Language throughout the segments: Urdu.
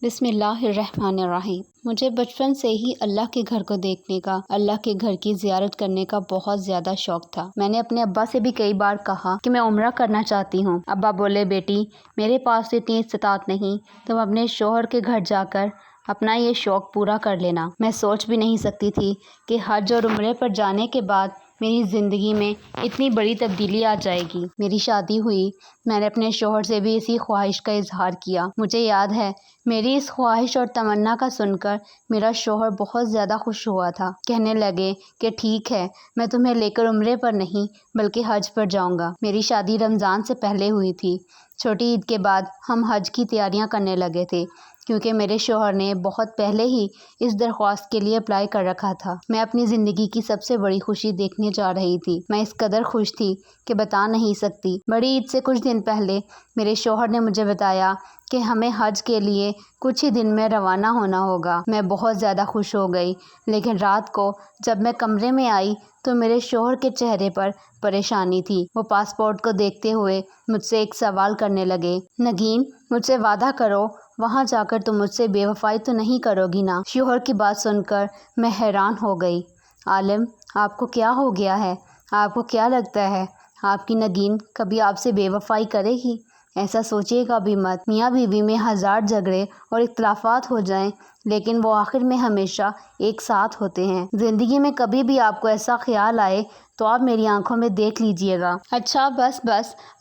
بسم اللہ الرحمن الرحیم۔ مجھے بچپن سے ہی اللہ کے گھر کو دیکھنے کا، اللہ کے گھر کی زیارت کرنے کا بہت زیادہ شوق تھا۔ میں نے اپنے ابا سے بھی کئی بار کہا کہ میں عمرہ کرنا چاہتی ہوں۔ ابا بولے، بیٹی میرے پاس اتنی استطاعت نہیں، تم اپنے شوہر کے گھر جا کر اپنا یہ شوق پورا کر لینا۔ میں سوچ بھی نہیں سکتی تھی کہ حج اور عمرے پر جانے کے بعد میری زندگی میں اتنی بڑی تبدیلی آ جائے گی۔ میری شادی ہوئی، میں نے اپنے شوہر سے بھی اسی خواہش کا اظہار کیا۔ مجھے یاد ہے میری اس خواہش اور تمنا کا سن کر میرا شوہر بہت زیادہ خوش ہوا تھا۔ کہنے لگے کہ ٹھیک ہے، میں تمہیں لے کر عمرے پر نہیں بلکہ حج پر جاؤں گا۔ میری شادی رمضان سے پہلے ہوئی تھی۔ چھوٹی عید کے بعد ہم حج کی تیاریاں کرنے لگے تھے، کیونکہ میرے شوہر نے بہت پہلے ہی اس درخواست کے لیے اپلائی کر رکھا تھا۔ میں اپنی زندگی کی سب سے بڑی خوشی دیکھنے جا رہی تھی۔ میں اس قدر خوش تھی کہ بتا نہیں سکتی۔ بڑی عید سے کچھ دن پہلے میرے شوہر نے مجھے بتایا کہ ہمیں حج کے لیے کچھ ہی دن میں روانہ ہونا ہوگا۔ میں بہت زیادہ خوش ہو گئی، لیکن رات کو جب میں کمرے میں آئی تو میرے شوہر کے چہرے پر پریشانی تھی۔ وہ پاسپورٹ کو دیکھتے ہوئے مجھ سے ایک سوال کرنے لگے، نگین مجھ سے وعدہ کرو، وہاں جا کر تم مجھ سے بے وفائی تو نہیں کرو گی نا؟ شوہر کی بات سن کر میں حیران ہو گئی۔ عالم، آپ کو کیا ہو گیا ہے؟ آپ کو کیا لگتا ہے آپ کی نگین کبھی آپ سے بے وفائی کرے گی؟ ایسا سوچیے گا بھی مت۔ میاں بیوی میں ہزار جھگڑے اور اختلافات ہو جائیں، لیکن وہ آخر میں ہمیشہ ایک ساتھ ہوتے ہیں۔ زندگی میں کبھی بھی آپ کو ایسا خیال آئے تو آپ میری آنکھوں میں دیکھ لیجئے گا۔ اچھا بس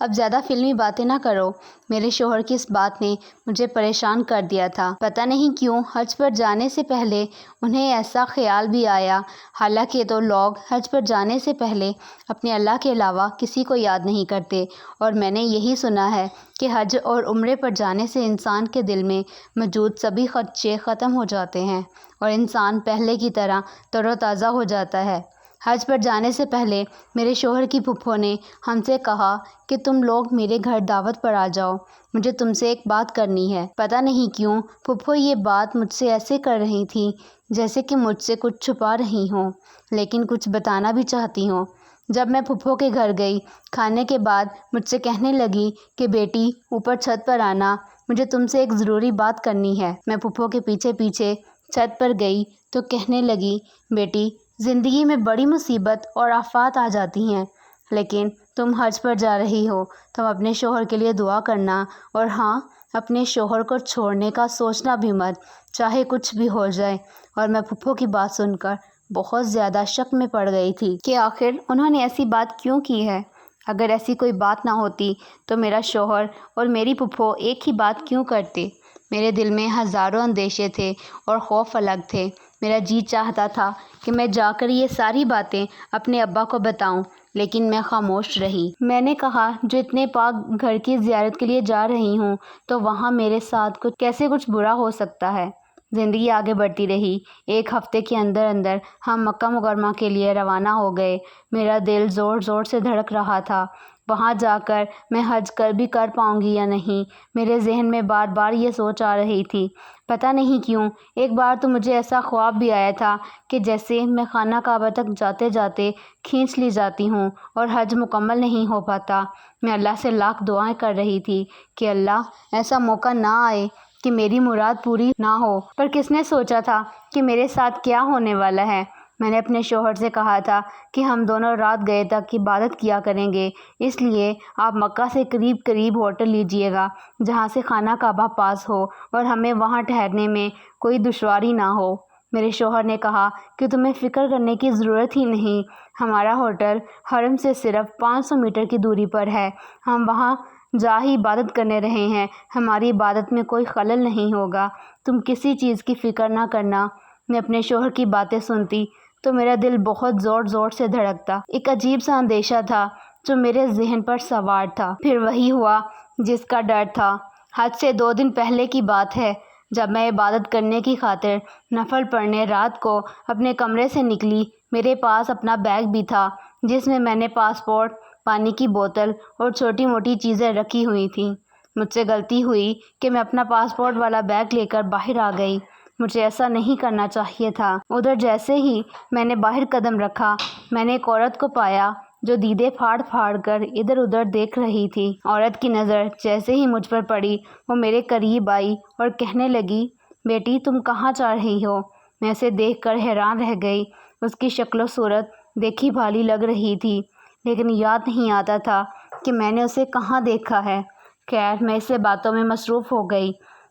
اب زیادہ فلمی باتیں نہ کرو۔ میرے شوہر کی اس بات نے مجھے پریشان کر دیا تھا۔ پتہ نہیں کیوں حج پر جانے سے پہلے انہیں ایسا خیال بھی آیا۔ حالانکہ تو لوگ حج پر جانے سے پہلے اپنے اللہ کے علاوہ کسی کو یاد نہیں کرتے، اور میں نے یہی سنا ہے کہ حج اور عمرے پر جانے سے انسان کے دل میں موجود سبھی خدشے ختم ہو جاتے ہیں اور انسان پہلے کی طرح تر و تازہ ہو جاتا ہے۔ حج پر جانے سے پہلے میرے شوہر کی پھپھو نے ہم سے کہا کہ تم لوگ میرے گھر دعوت پر آ جاؤ، مجھے تم سے ایک بات کرنی ہے۔ پتہ نہیں کیوں پھپھو یہ بات مجھ سے ایسے کر رہی تھی جیسے کہ مجھ سے کچھ چھپا رہی ہوں، لیکن کچھ بتانا بھی چاہتی ہوں۔ جب میں پھپھو کے گھر گئی، کھانے کے بعد مجھ سے کہنے لگی کہ بیٹی اوپر چھت پر آنا، مجھے تم سے ایک ضروری بات کرنی ہے۔ میں پھپھو کے پیچھے پیچھے چھت پر گئی تو کہنے لگی، بیٹی زندگی میں بڑی مصیبت اور آفات آ جاتی ہیں، لیکن تم حج پر جا رہی ہو، تم اپنے شوہر کے لیے دعا کرنا، اور ہاں اپنے شوہر کو چھوڑنے کا سوچنا بھی مت، چاہے کچھ بھی ہو جائے۔ اور میں پھپھو کی بات سن کر بہت زیادہ شک میں پڑ گئی تھی کہ آخر انہوں نے ایسی بات کیوں کی ہے۔ اگر ایسی کوئی بات نہ ہوتی تو میرا شوہر اور میری پھپھو ایک ہی بات کیوں کرتے؟ میرے دل میں ہزاروں اندیشے تھے اور خوف الگ تھے۔ میرا جی چاہتا تھا کہ میں جا کر یہ ساری باتیں اپنے ابا کو بتاؤں، لیکن میں خاموش رہی۔ میں نے کہا، جو اتنے پاک گھر کی زیارت کے لیے جا رہی ہوں تو وہاں میرے ساتھ کچھ برا ہو سکتا ہے؟ زندگی آگے بڑھتی رہی۔ ایک ہفتے کے اندر اندر ہم مکہ مکرمہ کے لیے روانہ ہو گئے۔ میرا دل زور زور سے دھڑک رہا تھا۔ وہاں جا کر میں حج کر پاؤں گی یا نہیں، میرے ذہن میں بار بار یہ سوچ آ رہی تھی۔ پتہ نہیں کیوں ایک بار تو مجھے ایسا خواب بھی آیا تھا کہ جیسے میں خانہ کعبہ تک جاتے جاتے کھینچ لی جاتی ہوں اور حج مکمل نہیں ہو پاتا۔ میں اللہ سے لاکھ دعائیں کر رہی تھی کہ اللہ ایسا موقع نہ آئے کہ میری مراد پوری نہ ہو۔ پر کس نے سوچا تھا کہ میرے ساتھ کیا ہونے والا ہے؟ میں نے اپنے شوہر سے کہا تھا کہ ہم دونوں رات گئے تک عبادت کیا کریں گے، اس لیے آپ مکہ سے قریب ہوٹل لیجئے گا جہاں سے خانہ کعبہ پاس ہو اور ہمیں وہاں ٹھہرنے میں کوئی دشواری نہ ہو۔ میرے شوہر نے کہا کہ تمہیں فکر کرنے کی ضرورت ہی نہیں، ہمارا ہوٹل حرم سے صرف 500 میٹر کی دوری پر ہے، ہم وہاں جا ہی عبادت کرنے رہے ہیں، ہماری عبادت میں کوئی خلل نہیں ہوگا، تم کسی چیز کی فکر نہ کرنا۔ میں اپنے شوہر کی باتیں سنتی تو میرا دل بہت زور زور سے دھڑکتا۔ ایک عجیب سا اندیشہ تھا جو میرے ذہن پر سوار تھا۔ پھر وہی ہوا جس کا ڈر تھا۔ حج سے 2 دن پہلے کی بات ہے، جب میں عبادت کرنے کی خاطر نفل پڑھنے رات کو اپنے کمرے سے نکلی۔ میرے پاس اپنا بیگ بھی تھا جس میں نے پاسپورٹ، پانی کی بوتل اور چھوٹی موٹی چیزیں رکھی ہوئی تھیں۔ مجھ سے غلطی ہوئی کہ میں اپنا پاسپورٹ والا بیگ لے کر باہر آ گئی، مجھے ایسا نہیں کرنا چاہیے تھا۔ ادھر جیسے ہی میں نے باہر قدم رکھا، میں نے ایک عورت کو پایا جو دیدے پھاڑ پھاڑ کر ادھر ادھر دیکھ رہی تھی۔ عورت کی نظر جیسے ہی مجھ پر پڑی وہ میرے قریب آئی اور کہنے لگی، بیٹی تم کہاں جا رہی ہو؟ میں اسے دیکھ کر حیران رہ گئی۔ اس کی شکل و صورت دیکھی بھالی لگ رہی تھی، لیکن یاد نہیں آتا تھا کہ میں نے اسے کہاں دیکھا ہے۔ خیر میں اس سے باتوں میں مصروف ہو گئی۔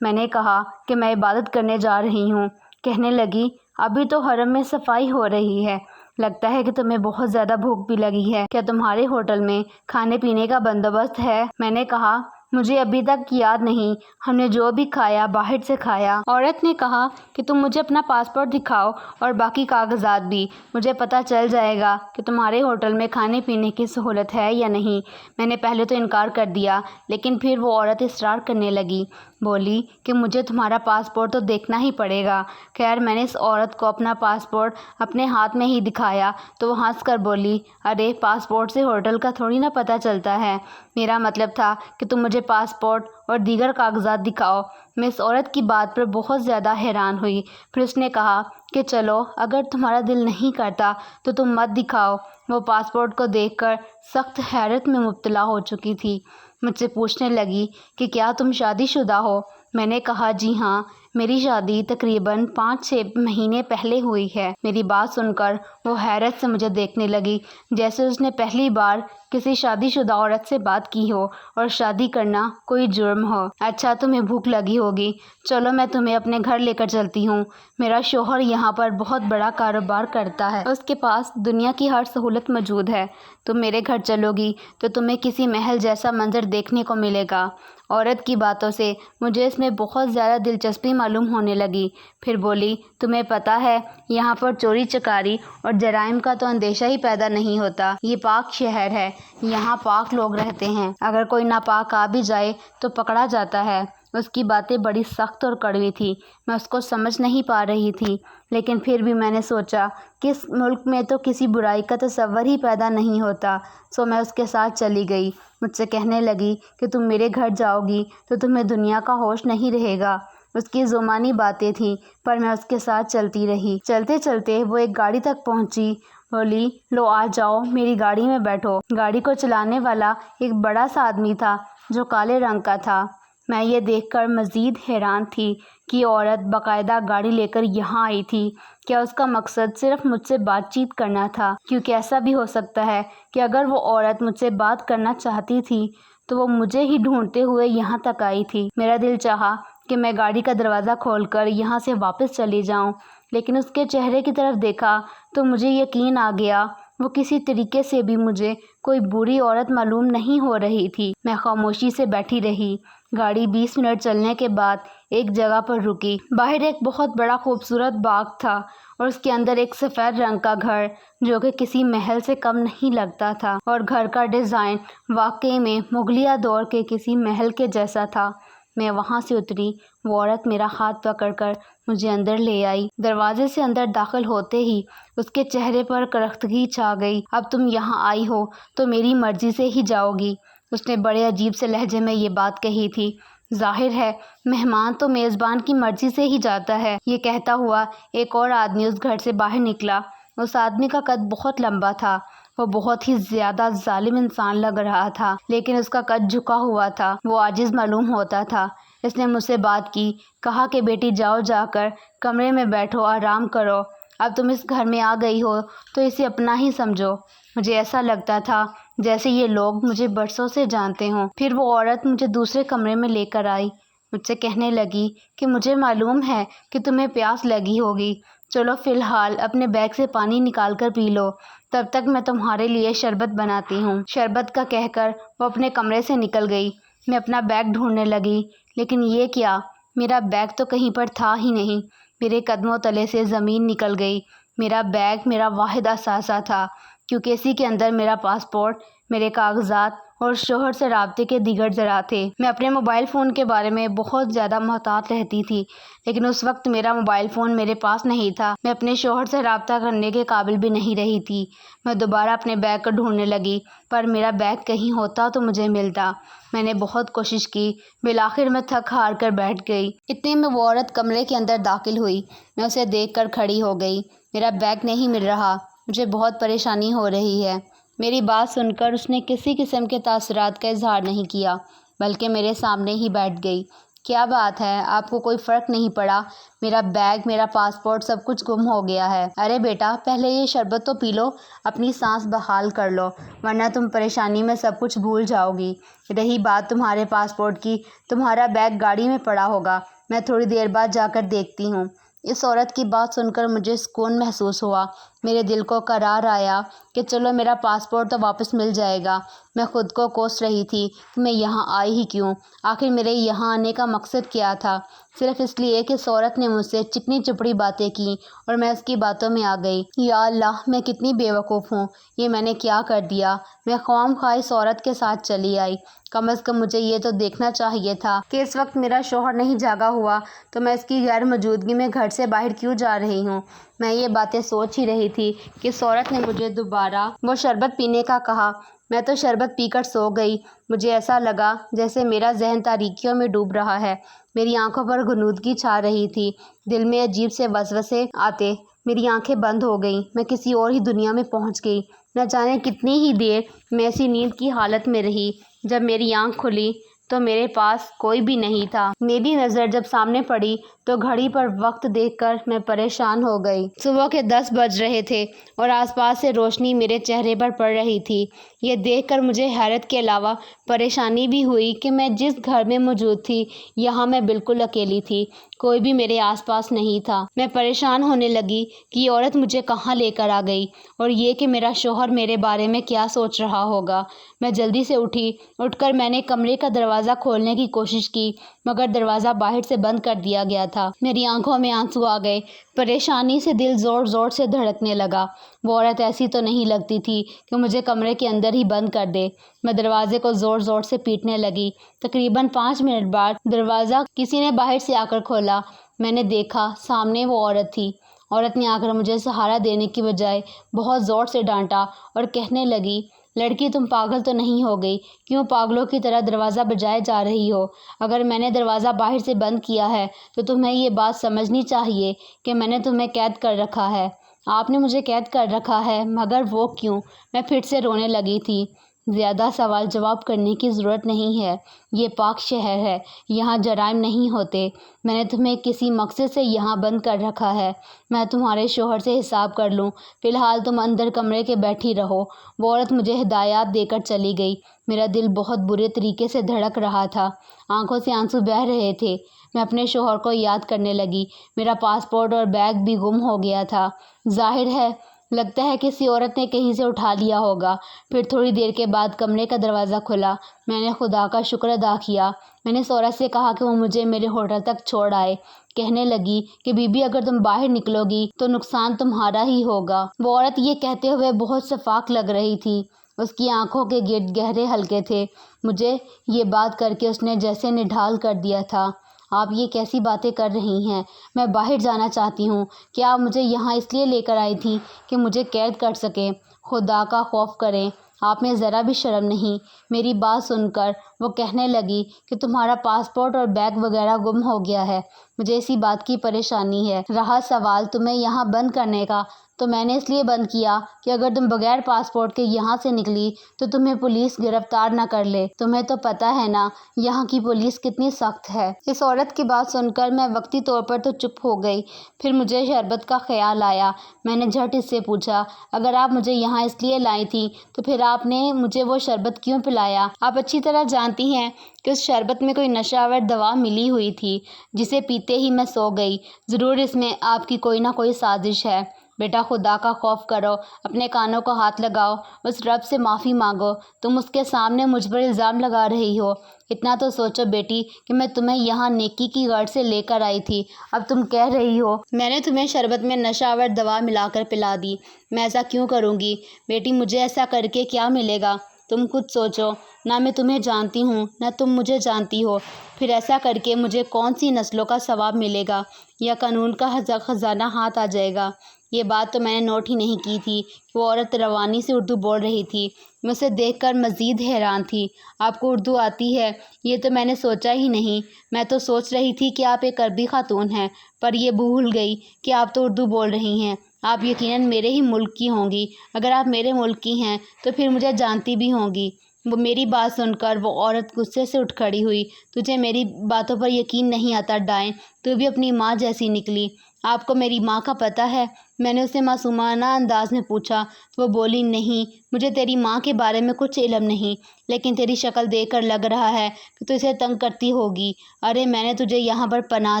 میں نے کہا کہ میں عبادت کرنے جا رہی ہوں۔ کہنے لگی، ابھی تو حرم میں صفائی ہو رہی ہے، لگتا ہے کہ تمہیں بہت زیادہ بھوک بھی لگی ہے، کیا تمہارے ہوٹل میں کھانے پینے کا بندوبست ہے؟ میں نے کہا، مجھے ابھی تک یاد نہیں، ہم نے جو بھی کھایا باہر سے کھایا۔ عورت نے کہا کہ تم مجھے اپنا پاسپورٹ دکھاؤ اور باقی کاغذات بھی، مجھے پتہ چل جائے گا کہ تمہارے ہوٹل میں کھانے پینے کی سہولت ہے یا نہیں۔ میں نے پہلے تو انکار کر دیا، لیکن پھر وہ عورت اصرار کرنے لگی، بولی کہ مجھے تمہارا پاسپورٹ تو دیکھنا ہی پڑے گا۔ خیر میں نے اس عورت کو اپنا پاسپورٹ اپنے ہاتھ میں ہی دکھایا تو وہ ہنس کر بولی، ارے پاسپورٹ سے ہوٹل کا تھوڑی نہ پتہ چلتا ہے، میرا مطلب تھا کہ تم مجھے پاسپورٹ اور دیگر کاغذات دکھاؤ۔ میں اس عورت کی بات پر بہت زیادہ حیران ہوئی۔ پھر اس نے کہا کہ چلو اگر تمہارا دل نہیں کرتا تو تم مت دکھاؤ۔ وہ پاسپورٹ کو دیکھ کر سخت حیرت میں مبتلا ہو چکی تھی۔ مجھ سے پوچھنے لگی کہ کیا تم شادی شدہ ہو؟ میں نے کہا، جی ہاں، میری شادی تقریباً 5-6 مہینے پہلے ہوئی ہے۔ میری بات سن کر وہ حیرت سے مجھے دیکھنے لگی، جیسے اس نے پہلی بار کسی شادی شدہ عورت سے بات کی ہو اور شادی کرنا کوئی جرم ہو۔ اچھا تمہیں بھوک لگی ہوگی، چلو میں تمہیں اپنے گھر لے کر چلتی ہوں۔ میرا شوہر یہاں پر بہت بڑا کاروبار کرتا ہے، اس کے پاس دنیا کی ہر سہولت موجود ہے۔ تم میرے گھر چلو گی تو تمہیں کسی محل جیسا منظر دیکھنے کو ملے گا۔ عورت کی باتوں سے مجھے اس میں بہت زیادہ دلچسپی معلوم ہونے لگی۔ پھر بولی، تمہیں پتہ ہے یہاں پر چوری چکاری اور جرائم کا تو اندیشہ ہی پیدا نہیں ہوتا۔ یہ پاک شہر ہے، یہاں پاک لوگ رہتے ہیں، اگر کوئی ناپاک آ بھی جائے تو پکڑا جاتا ہے۔ اس کی باتیں بڑی سخت اور کڑوی تھی، میں اس کو سمجھ نہیں پا رہی تھی، لیکن پھر بھی میں نے سوچا کہ اس ملک میں تو کسی برائی کا تصور ہی پیدا نہیں ہوتا، سو میں اس کے ساتھ چلی گئی۔ مجھ سے کہنے لگی کہ تم میرے گھر جاؤ گی تو تمہیں دنیا کا ہوش نہیں رہے گا۔ اس کی زبانی باتیں تھیں، پر میں اس کے ساتھ چلتی رہی۔ چلتے چلتے وہ ایک گاڑی تک پہنچی، بولی، لو آ جاؤ میری گاڑی میں بیٹھو۔ گاڑی کو چلانے والا ایک بڑا سا آدمی تھا جو کالے رنگ کا تھا۔ میں یہ دیکھ کر مزید حیران تھی کہ یہ عورت باقاعدہ گاڑی لے کر یہاں آئی تھی۔ کیا اس کا مقصد صرف مجھ سے بات چیت کرنا تھا؟ کیونکہ ایسا بھی ہو سکتا ہے کہ اگر وہ عورت مجھ سے بات کرنا چاہتی تھی تو وہ مجھے ہی ڈھونڈتے ہوئے یہاں تک آئی تھی۔ میرا دل چاہا کہ میں گاڑی کا دروازہ کھول کر یہاں سے واپس چلی جاؤں، لیکن اس کے چہرے کی طرف دیکھا تو مجھے یقین آ گیا وہ کسی طریقے سے بھی مجھے کوئی بری عورت معلوم نہیں ہو رہی تھی۔ میں خاموشی سے بیٹھی رہی۔ گاڑی 20 منٹ چلنے کے بعد ایک جگہ پر رکی۔ باہر ایک بہت بڑا خوبصورت باغ تھا اور اس کے اندر ایک سفید رنگ کا گھر جو کہ کسی محل سے کم نہیں لگتا تھا، اور گھر کا ڈیزائن واقعی میں مغلیہ دور کے کسی محل کے جیسا تھا۔ میں وہاں سے اتری۔ وہ عورت میرا ہاتھ پکڑ کر مجھے اندر لے آئی۔ دروازے سے اندر داخل ہوتے ہی اس کے چہرے پر کرختگی چھا گئی۔ اب تم یہاں آئی ہو تو میری مرضی سے ہی جاؤ گی، اس نے بڑے عجیب سے لہجے میں یہ بات کہی تھی۔ ظاہر ہے مہمان تو میزبان کی مرضی سے ہی جاتا ہے۔ یہ کہتا ہوا ایک اور آدمی اس گھر سے باہر نکلا۔ اس آدمی کا قد بہت لمبا تھا، وہ بہت ہی زیادہ ظالم انسان لگ رہا تھا، لیکن اس کا قد جھکا ہوا تھا، وہ عاجز معلوم ہوتا تھا۔ اس نے مجھ سے بات کی، کہا کہ بیٹی جاؤ، جا کر کمرے میں بیٹھو، آرام کرو، اب تم اس گھر میں آ گئی ہو تو اسے اپنا ہی سمجھو۔ مجھے ایسا لگتا تھا جیسے یہ لوگ مجھے برسوں سے جانتے ہوں۔ پھر وہ عورت مجھے دوسرے کمرے میں لے کر آئی، مجھ سے کہنے لگی کہ مجھے معلوم ہے کہ تمہیں پیاس لگی ہوگی، چلو فی الحال اپنے بیگ سے پانی نکال کر پی لو، تب تک میں تمہارے لیے شربت بناتی ہوں۔ شربت کا کہہ کر وہ اپنے کمرے سے نکل گئی۔ میں اپنا بیگ ڈھونڈنے لگی، لیکن یہ کیا، میرا بیگ تو کہیں پر تھا ہی نہیں۔ میرے قدموں تلے سے زمین نکل گئی۔ میرا بیگ میرا واحد اثاثہ تھا، کیونکہ اسی کے اندر میرا پاسپورٹ، میرے کاغذات اور شوہر سے رابطے کے دیگر ذرائع تھے۔ میں اپنے موبائل فون کے بارے میں بہت زیادہ محتاط رہتی تھی، لیکن اس وقت میرا موبائل فون میرے پاس نہیں تھا۔ میں اپنے شوہر سے رابطہ کرنے کے قابل بھی نہیں رہی تھی۔ میں دوبارہ اپنے بیگ کو ڈھونڈنے لگی، پر میرا بیگ کہیں ہوتا تو مجھے ملتا۔ میں نے بہت کوشش کی، بالآخر میں تھک ہار کر بیٹھ گئی۔ اتنے میں وہ عورت کمرے کے اندر داخل ہوئی۔ میں اسے دیکھ کر کھڑی ہو گئی۔ میرا بیگ نہیں مل رہا، مجھے بہت پریشانی ہو رہی ہے۔ میری بات سن کر اس نے کسی قسم کے تاثرات کا اظہار نہیں کیا، بلکہ میرے سامنے ہی بیٹھ گئی۔ کیا بات ہے، آپ کو کوئی فرق نہیں پڑا؟ میرا بیگ، میرا پاسپورٹ، سب کچھ گم ہو گیا ہے۔ ارے بیٹا، پہلے یہ شربت تو پی لو، اپنی سانس بحال کر لو، ورنہ تم پریشانی میں سب کچھ بھول جاؤ گی۔ رہی بات تمہارے پاسپورٹ کی، تمہارا بیگ گاڑی میں پڑا ہوگا، میں تھوڑی دیر بعد جا کر دیکھتی ہوں۔ اس عورت کی بات سن کر مجھے سکون محسوس ہوا۔ میرے دل کو قرار آیا کہ چلو میرا پاسپورٹ تو واپس مل جائے گا۔ میں خود کو کوس رہی تھی کہ میں یہاں آئی ہی کیوں؟ آخر میرے یہاں آنے کا مقصد کیا تھا؟ صرف اس لیے کہ اس عورت نے مجھ سے چکنی چپڑی باتیں کی اور میں اس کی باتوں میں آ گئی۔ یا اللہ، میں کتنی بے وقوف ہوں، یہ میں نے کیا کر دیا؟ میں خواہ مخواہ اس عورت کے ساتھ چلی آئی۔ کم از کم مجھے یہ تو دیکھنا چاہیے تھا کہ اس وقت میرا شوہر نہیں جاگا ہوا تو میں اس کی غیر موجودگی میں گھر سے باہر کیوں جا رہی ہوں۔ میں یہ باتیں سوچ ہی رہی تھی کہ اس عورت نے مجھے دوبارہ وہ شربت پینے کا کہا۔ میں تو شربت پی کر سو گئی۔ مجھے ایسا لگا جیسے میرا ذہن تاریکیوں میں ڈوب رہا ہے۔ میری آنکھوں پر غنودگی چھا رہی تھی، دل میں عجیب سے وسوسے آتے، میری آنکھیں بند ہو گئیں، میں کسی اور ہی دنیا میں پہنچ گئی۔ نہ جانے کتنی ہی دیر میں ایسی نیند کی حالت میں رہی۔ جب میری آنکھ کھلی تو میرے پاس کوئی بھی نہیں تھا۔ میری نظر جب سامنے پڑی تو گھڑی پر وقت دیکھ کر میں پریشان ہو گئی۔ صبح کے 10 بج رہے تھے اور آس پاس سے روشنی میرے چہرے پر پڑ رہی تھی۔ یہ دیکھ کر مجھے حیرت کے علاوہ پریشانی بھی ہوئی کہ میں جس گھر میں موجود تھی یہاں میں بالکل اکیلی تھی، کوئی بھی میرے آس پاس نہیں تھا۔ میں پریشان ہونے لگی کہ یہ عورت مجھے کہاں لے کر آ گئی اور یہ کہ میرا شوہر میرے بارے میں کیا سوچ رہا ہوگا۔ میں جلدی سے اٹھ کر میں نے کمرے کا دروازہ کھولنے کی کوشش کی، مگر دروازہ باہر سے بند کر دیا گیا تھا۔ میری آنکھوں میں آنسو آ گئے، پریشانی سے دل زور زور سے دھڑکنے لگا۔ وہ عورت ایسی تو نہیں لگتی تھی کہ مجھے کمرے کے اندر ہی بند کر دے۔ میں دروازے کو زور زور سے پیٹنے لگی۔ تقریباً 5 منٹ بعد دروازہ کسی نے باہر سے آ کر کھولا۔ میں نے دیکھا سامنے وہ عورت تھی۔ عورت نے آ کر مجھے سہارا دینے کی بجائے بہت زور سے ڈانٹا اور کہنے لگی، لڑکی تم پاگل تو نہیں ہو گئی؟ کیوں پاگلوں کی طرح دروازہ بجائے جا رہی ہو؟ اگر میں نے دروازہ باہر سے بند کیا ہے تو تمہیں یہ بات سمجھنی چاہیے کہ میں نے تمہیں قید کر رکھا ہے۔ آپ نے مجھے قید کر رکھا ہے، مگر وہ کیوں؟ میں پھر سے رونے لگی تھی۔ زیادہ سوال جواب کرنے کی ضرورت نہیں ہے، یہ پاک شہر ہے، یہاں جرائم نہیں ہوتے۔ میں نے تمہیں کسی مقصد سے یہاں بند کر رکھا ہے۔ میں تمہارے شوہر سے حساب کر لوں، فی الحال تم اندر کمرے کے بیٹھی رہو۔ وہ عورت مجھے ہدایات دے کر چلی گئی۔ میرا دل بہت برے طریقے سے دھڑک رہا تھا، آنکھوں سے آنسو بہہ رہے تھے۔ میں اپنے شوہر کو یاد کرنے لگی۔ میرا پاسپورٹ اور بیگ بھی گم ہو گیا تھا۔ ظاہر ہے لگتا ہے کسی عورت نے کہیں سے اٹھا لیا ہوگا۔ پھر تھوڑی دیر کے بعد کمرے کا دروازہ کھلا۔ میں نے خدا کا شکر ادا کیا۔ میں نے اس عورت سے کہا کہ وہ مجھے میرے ہوٹل تک چھوڑ آئے۔ کہنے لگی کہ بی بی اگر تم باہر نکلو گی تو نقصان تمہارا ہی ہوگا۔ وہ عورت یہ کہتے ہوئے بہت شفاف لگ رہی تھی، اس کی آنکھوں کے گرد گہرے حلقے تھے۔ مجھے یہ بات کر کے اس نے جیسے نڈھال کر دیا تھا۔ آپ یہ کیسی باتیں کر رہی ہیں؟ میں باہر جانا چاہتی ہوں۔ کیا آپ مجھے یہاں اس لیے لے کر آئی تھیں کہ مجھے قید کر سکیں؟ خدا کا خوف کریں، آپ میں ذرا بھی شرم نہیں۔ میری بات سن کر وہ کہنے لگی کہ تمہارا پاسپورٹ اور بیگ وغیرہ گم ہو گیا ہے، مجھے اسی بات کی پریشانی ہے۔ رہا سوال تمہیں یہاں بند کرنے کا، تو میں نے اس لیے بند کیا کہ اگر تم بغیر پاسپورٹ کے یہاں سے نکلی تو تمہیں پولیس گرفتار نہ کر لے۔ تمہیں تو پتہ ہے نا یہاں کی پولیس کتنی سخت ہے۔ اس عورت کی بات سن کر میں وقتی طور پر تو چپ ہو گئی، پھر مجھے شربت کا خیال آیا۔ میں نے جھٹ اس سے پوچھا، اگر آپ مجھے یہاں اس لیے لائی تھیں تو پھر آپ نے مجھے وہ شربت کیوں پلایا؟ آپ اچھی طرح جانتی ہیں کہ اس شربت میں کوئی نشہ آور دوا ملی ہوئی تھی جسے پیتے ہی میں سو گئی۔ ضرور اس میں آپ کی کوئی نہ کوئی سازش ہے۔ بیٹا خدا کا خوف کرو، اپنے کانوں کو ہاتھ لگاؤ، اس رب سے معافی مانگو۔ تم اس کے سامنے مجھ پر الزام لگا رہی ہو۔ اتنا تو سوچو بیٹی کہ میں تمہیں یہاں نیکی کی غرض سے لے کر آئی تھی، اب تم کہہ رہی ہو میں نے تمہیں شربت میں نشہ آور دوا ملا کر پلا دی۔ میں ایسا کیوں کروں گی بیٹی؟ مجھے ایسا کر کے کیا ملے گا؟ تم خود سوچو، نہ میں تمہیں جانتی ہوں نہ تم مجھے جانتی ہو، پھر ایسا کر کے مجھے کون سی نسلوں کا ثواب ملے گا یا قانون کا خزانہ ہاتھ آ جائے گا؟ یہ بات تو میں نے نوٹ ہی نہیں کی تھی کہ وہ عورت روانی سے اردو بول رہی تھی۔ میں اسے دیکھ کر مزید حیران تھی۔ آپ کو اردو آتی ہے؟ یہ تو میں نے سوچا ہی نہیں۔ میں تو سوچ رہی تھی کہ آپ ایک عربی خاتون ہیں، پر یہ بھول گئی کہ آپ تو اردو بول رہی ہیں۔ آپ یقیناً میرے ہی ملک کی ہوں گی۔ اگر آپ میرے ملک کی ہیں تو پھر مجھے جانتی بھی ہوں گی۔ وہ میری بات سن کر وہ عورت غصے سے اٹھ کھڑی ہوئی۔ تجھے میری باتوں پر یقین نہیں آتا ڈائن، تو بھی اپنی ماں جیسی نکلی۔ آپ کو میری ماں کا پتہ ہے؟ میں نے اسے معصومانہ انداز میں پوچھا تو وہ بولی نہیں، مجھے تیری ماں کے بارے میں کچھ علم نہیں، لیکن تیری شکل دیکھ کر لگ رہا ہے کہ تو اسے تنگ کرتی ہوگی۔ ارے میں نے تجھے یہاں پر پناہ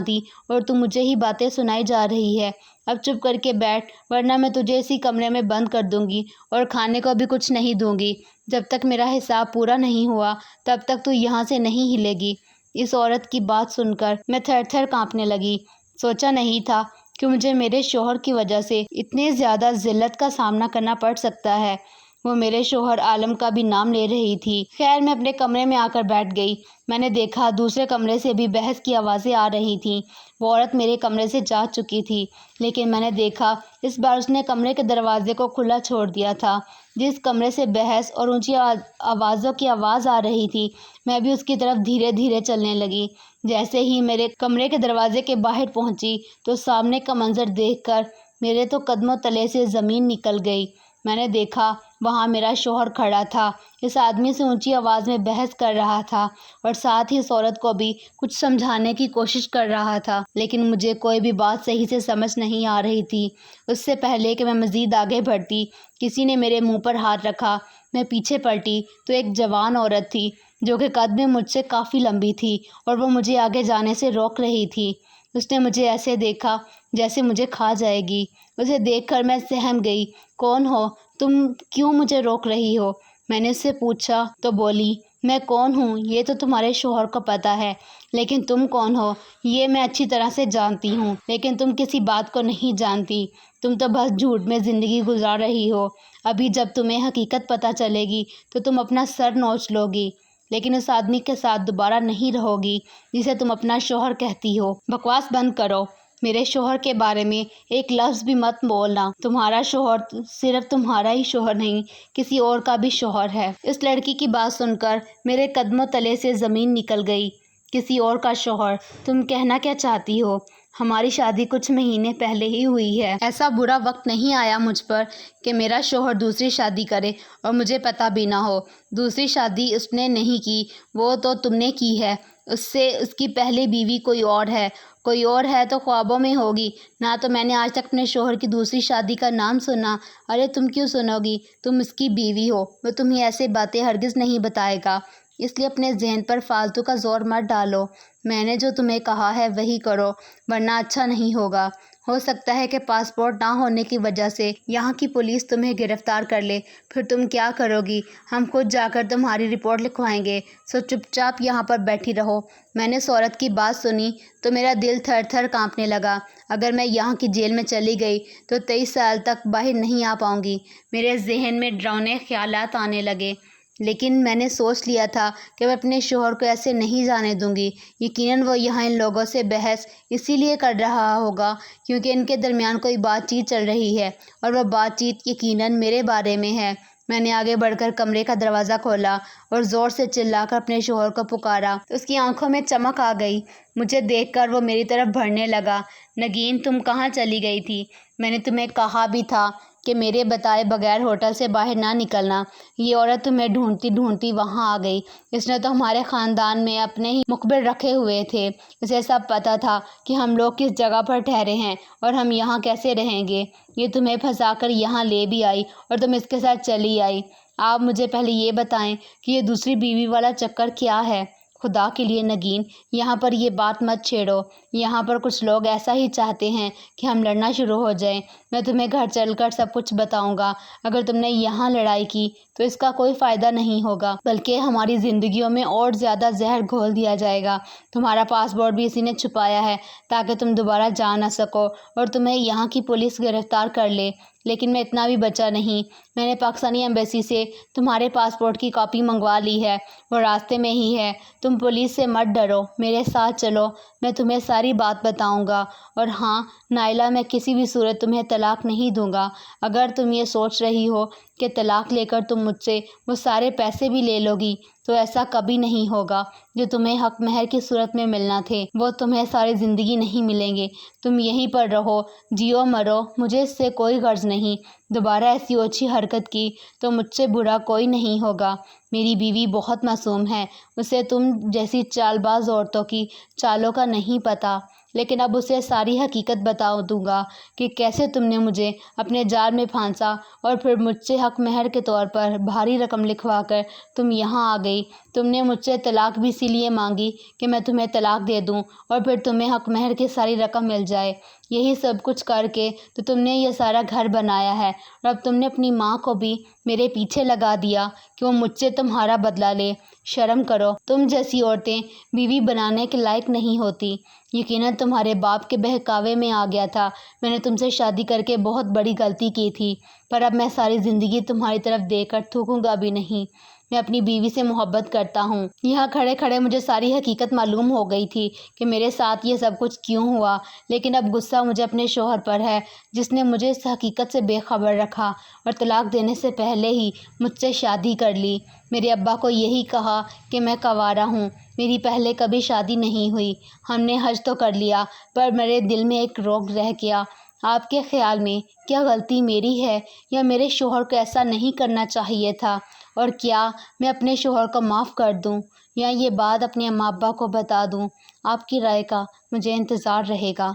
دی اور تو مجھے ہی باتیں سنائی جا رہی ہے۔ اب چپ کر کے بیٹھ ورنہ میں تجھے اسی کمرے میں بند کر دوں گی اور کھانے کو بھی کچھ نہیں دوں گی۔ جب تک میرا حساب پورا نہیں ہوا تب تک تو یہاں سے نہیں ہلے گی۔ اس عورت کی بات سن کر میں تھر تھر کانپنے لگی۔ سوچا نہیں تھا کہ مجھے میرے شوہر کی وجہ سے اتنے زیادہ ذلت کا سامنا کرنا پڑ سکتا ہے۔ وہ میرے شوہر عالم کا بھی نام لے رہی تھی۔ خیر میں اپنے کمرے میں آ کر بیٹھ گئی۔ میں نے دیکھا دوسرے کمرے سے بھی بحث کی آوازیں آ رہی تھیں۔ وہ عورت میرے کمرے سے جا چکی تھی، لیکن میں نے دیکھا اس بار اس نے کمرے کے دروازے کو کھلا چھوڑ دیا تھا۔ جس کمرے سے بحث اور اونچی آوازوں کی آواز آ رہی تھی، میں بھی اس کی طرف دھیرے دھیرے چلنے لگی۔ جیسے ہی میرے کمرے کے دروازے کے باہر پہنچی تو سامنے کا منظر دیکھ کر میرے تو قدموں تلے سے زمین نکل گئی۔ میں نے دیکھا وہاں میرا شوہر کھڑا تھا، اس آدمی سے اونچی آواز میں بحث کر رہا تھا اور ساتھ ہی اس عورت کو بھی کچھ سمجھانے کی کوشش کر رہا تھا، لیکن مجھے کوئی بھی بات صحیح سے سمجھ نہیں آ رہی تھی۔ اس سے پہلے کہ میں مزید آگے بڑھتی کسی نے میرے منہ پر ہاتھ رکھا۔ میں پیچھے پلٹی تو ایک جوان عورت تھی جو کہ قد میں مجھ سے کافی لمبی تھی اور وہ مجھے آگے جانے سے روک رہی تھی۔ اس نے مجھے ایسے دیکھا جیسے مجھے کھا جائے گی۔ اسے دیکھ کر میں سہم گئی۔ کون ہو تم؟ کیوں مجھے روک رہی ہو؟ میں نے اس سے پوچھا تو بولی میں کون ہوں یہ تو تمہارے شوہر کو پتہ ہے، لیکن تم کون ہو یہ میں اچھی طرح سے جانتی ہوں، لیکن تم کسی بات کو نہیں جانتی۔ تم تو بس جھوٹ میں زندگی گزار رہی ہو۔ ابھی جب تمہیں حقیقت پتہ چلے گی تو تم اپنا سر نوچ لو گی، لیکن اس آدمی کے ساتھ دوبارہ نہیں رہو گی جسے تم اپنا شوہر کہتی ہو۔ بکواس بند کرو۔ میرے شوہر کے بارے میں ایک لفظ بھی مت بولنا۔ تمہارا شوہر صرف تمہارا ہی شوہر نہیں، کسی اور کا بھی شوہر ہے۔ اس لڑکی کی بات سن کر میرے قدموں تلے سے زمین نکل گئی۔ کسی اور کا شوہر؟ تم کہنا کیا چاہتی ہو؟ ہماری شادی کچھ مہینے پہلے ہی ہوئی ہے۔ ایسا برا وقت نہیں آیا مجھ پر کہ میرا شوہر دوسری شادی کرے اور مجھے پتہ بھی نہ ہو۔ دوسری شادی اس نے نہیں کی، وہ تو تم نے کی ہے۔ اس کی پہلی بیوی کوئی اور ہے تو خوابوں میں ہوگی۔ نہ تو میں نے آج تک اپنے شوہر کی دوسری شادی کا نام سنا۔ ارے تم کیوں سنو گی؟ تم اس کی بیوی ہو، وہ تمہیں ایسے باتیں ہرگز نہیں بتائے گا، اس لیے اپنے ذہن پر فالتو کا زور مت ڈالو۔ میں نے جو تمہیں کہا ہے وہی کرو، ورنہ اچھا نہیں ہوگا۔ ہو سکتا ہے کہ پاسپورٹ نہ ہونے کی وجہ سے یہاں کی پولیس تمہیں گرفتار کر لے، پھر تم کیا کرو گی؟ ہم خود جا کر تمہاری رپورٹ لکھوائیں گے، سو چپ چاپ یہاں پر بیٹھی رہو۔ میں نے اس عورت کی بات سنی تو میرا دل تھر تھر کانپنے لگا۔ اگر میں یہاں کی جیل میں چلی گئی تو 23 سال تک باہر نہیں آ پاؤں گی۔ میرے ذہن میں ڈراؤنے خیالات آنے لگے، لیکن میں نے سوچ لیا تھا کہ میں اپنے شوہر کو ایسے نہیں جانے دوں گی۔ یقیناً وہ یہاں ان لوگوں سے بحث اسی لیے کر رہا ہوگا کیونکہ ان کے درمیان کوئی بات چیت چل رہی ہے، اور وہ بات چیت یقیناً میرے بارے میں ہے۔ میں نے آگے بڑھ کر کمرے کا دروازہ کھولا اور زور سے چلا کر اپنے شوہر کو پکارا۔ اس کی آنکھوں میں چمک آ گئی۔ مجھے دیکھ کر وہ میری طرف بڑھنے لگا۔ نگین تم کہاں چلی گئی تھی؟ میں نے تمہیں کہا بھی تھا کہ میرے بتائے بغیر ہوٹل سے باہر نہ نکلنا۔ یہ عورت تمہیں ڈھونڈتی ڈھونڈتی وہاں آ گئی۔ اس نے تو ہمارے خاندان میں اپنے ہی مخبر رکھے ہوئے تھے۔ اسے سب پتہ تھا کہ ہم لوگ کس جگہ پر ٹھہرے ہیں اور ہم یہاں کیسے رہیں گے۔ یہ تمہیں پھنسا کر یہاں لے بھی آئی اور تم اس کے ساتھ چلی آئی۔ آپ مجھے پہلے یہ بتائیں کہ یہ دوسری بیوی والا چکر کیا ہے؟ خدا کے لیے نگین یہاں پر یہ بات مت چھیڑو۔ یہاں پر کچھ لوگ ایسا ہی چاہتے ہیں کہ ہم لڑنا شروع ہو جائیں۔ میں تمہیں گھر چل کر سب کچھ بتاؤں گا۔ اگر تم نے یہاں لڑائی کی تو اس کا کوئی فائدہ نہیں ہوگا، بلکہ ہماری زندگیوں میں اور زیادہ زہر گھول دیا جائے گا۔ تمہارا پاسپورٹ بھی اسی نے چھپایا ہے تاکہ تم دوبارہ جا نہ سکو اور تمہیں یہاں کی پولیس گرفتار کر لے۔ لیکن میں اتنا بھی بچا نہیں۔ میں نے پاکستانی ایمبیسی سے تمہارے پاسپورٹ کی کاپی منگوا لی ہے، وہ راستے میں ہی ہے۔ تم پولیس سے مت ڈرو، میرے ساتھ چلو، میں تمہیں ساری بات بتاؤں گا۔ اور ہاں نائلہ، میں کسی بھی صورت تمہیں طلاق نہیں دوں گا۔ اگر تم یہ سوچ رہی ہو کہ طلاق لے کر تم مجھ سے وہ سارے پیسے بھی لے لو گی، تو ایسا کبھی نہیں ہوگا۔ جو تمہیں حق مہر کی صورت میں ملنا تھے وہ تمہیں ساری زندگی نہیں ملیں گے۔ تم یہیں پر رہو، جیو مرو، مجھے اس سے کوئی غرض نہیں۔ دوبارہ ایسی اوچھی حرکت کی تو مجھ سے برا کوئی نہیں ہوگا۔ میری بیوی بہت معصوم ہے، اسے تم جیسی چال باز عورتوں کی چالوں کا نہیں پتہ، لیکن اب اسے ساری حقیقت بتا دوں گا کہ کیسے تم نے مجھے اپنے جال میں پھانسا اور پھر مجھ سے حق مہر کے طور پر بھاری رقم لکھوا کر تم یہاں آ گئی۔ تم نے مجھ سے طلاق بھی اسی لیے مانگی کہ میں تمہیں طلاق دے دوں اور پھر تمہیں حق مہر کی ساری رقم مل جائے۔ یہی سب کچھ کر کے تو تم نے یہ سارا گھر بنایا ہے، اور اب تم نے اپنی ماں کو بھی میرے پیچھے لگا دیا کہ وہ مجھ سے تمہارا بدلہ لے۔ شرم کرو، تم جیسی عورتیں بیوی بنانے کے لائق نہیں ہوتی۔ یقیناً تمہارے باپ کے بہکاوے میں آ گیا تھا۔ میں نے تم سے شادی کر کے بہت بڑی غلطی کی تھی، پر اب میں ساری زندگی تمہاری طرف دیکھ کر تھوکوں گا بھی نہیں۔ میں اپنی بیوی سے محبت کرتا ہوں۔ یہاں کھڑے کھڑے مجھے ساری حقیقت معلوم ہو گئی تھی کہ میرے ساتھ یہ سب کچھ کیوں ہوا، لیکن اب غصہ مجھے اپنے شوہر پر ہے جس نے مجھے اس حقیقت سے بے خبر رکھا اور طلاق دینے سے پہلے ہی مجھ سے شادی کر لی۔ میرے ابا کو یہی کہا کہ میں کنوارا ہوں، میری پہلے کبھی شادی نہیں ہوئی۔ ہم نے حج تو کر لیا، پر میرے دل میں ایک روگ رہ گیا۔ آپ کے خیال میں کیا غلطی میری ہے، یا میرے شوہر کو ایسا نہیں کرنا چاہیے تھا؟ اور کیا میں اپنے شوہر کو معاف کر دوں، یا یہ بات اپنے اماں ابا کو بتا دوں؟ آپ کی رائے کا مجھے انتظار رہے گا۔